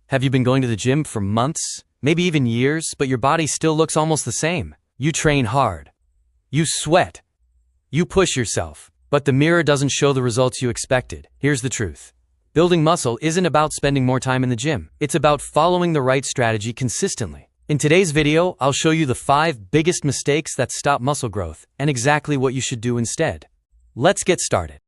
Have you been going to the gym for months, maybe even years, but your body still looks almost the same? You train hard. You sweat. You push yourself, but the mirror doesn't show the results you expected. Here's the truth. Building muscle isn't about spending more time in the gym. It's about following the right strategy consistently. In today's video, I'll show you the 5 biggest mistakes that stop muscle growth and exactly what you should do instead. Let's get started.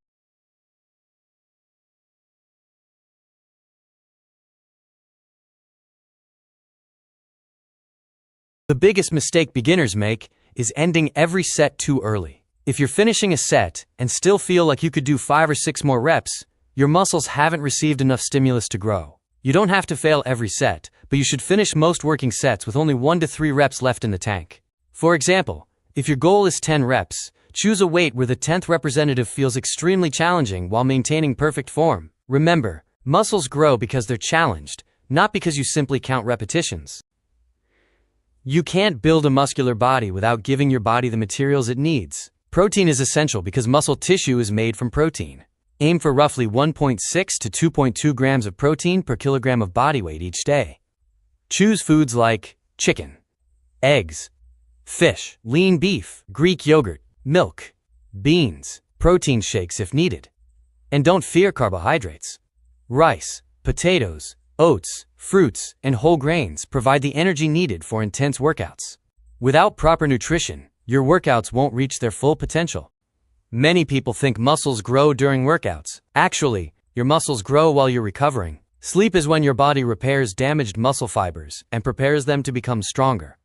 The biggest mistake beginners make is ending every set too early. If you're finishing a set and still feel like you could do 5 or 6 more reps, your muscles haven't received enough stimulus to grow. You don't have to fail every set, but you should finish most working sets with only 1 to 3 reps left in the tank. For example, if your goal is 10 reps, choose a weight where the 10th representative feels extremely challenging while maintaining perfect form. Remember, muscles grow because they're challenged, not because you simply count repetitions. You can't build a muscular body without giving your body the materials it needs. Protein is essential because muscle tissue is made from protein. Aim for roughly 1.6 to 2.2 grams of protein per kilogram of body weight each day. Choose foods like chicken, eggs, fish, lean beef, Greek yogurt, milk, beans, protein shakes if needed. And don't fear carbohydrates. Rice, potatoes, oats, fruits, and whole grains provide the energy needed for intense workouts. Without proper nutrition, your workouts won't reach their full potential. Many people think muscles grow during workouts. Actually, your muscles grow while you're recovering. Sleep is when your body repairs damaged muscle fibers and prepares them to become stronger.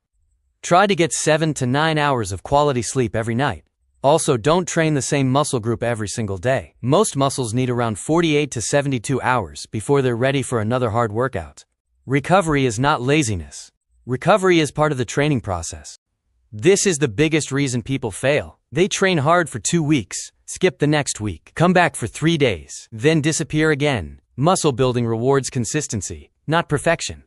Try to get 7 to 9 hours of quality sleep every night. Also, don't train the same muscle group every single day. Most muscles need around 48 to 72 hours before they're ready for another hard workout. Recovery is not laziness. Recovery is part of the training process. This is the biggest reason people fail. They train hard for 2 weeks, skip the next week, come back for 3 days, then disappear again. Muscle building rewards consistency, not perfection.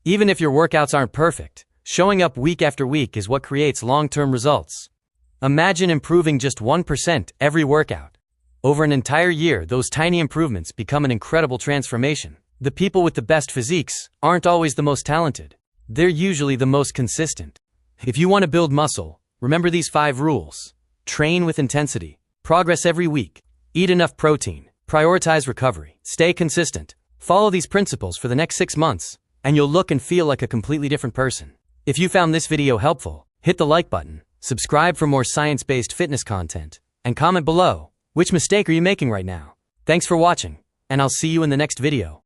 Even if your workouts aren't perfect, showing up week after week is what creates long-term results. Imagine improving just 1% every workout. Over an entire year, those tiny improvements become an incredible transformation. The people with the best physiques aren't always the most talented. They're usually the most consistent. If you want to build muscle, remember these 5 rules. Train with intensity. Progress every week. Eat enough protein. Prioritize recovery. Stay consistent. Follow these principles for the next 6 months, and you'll look and feel like a completely different person. If you found this video helpful, hit the like button, subscribe for more science-based fitness content, and comment below, which mistake are you making right now? Thanks for watching, and I'll see you in the next video.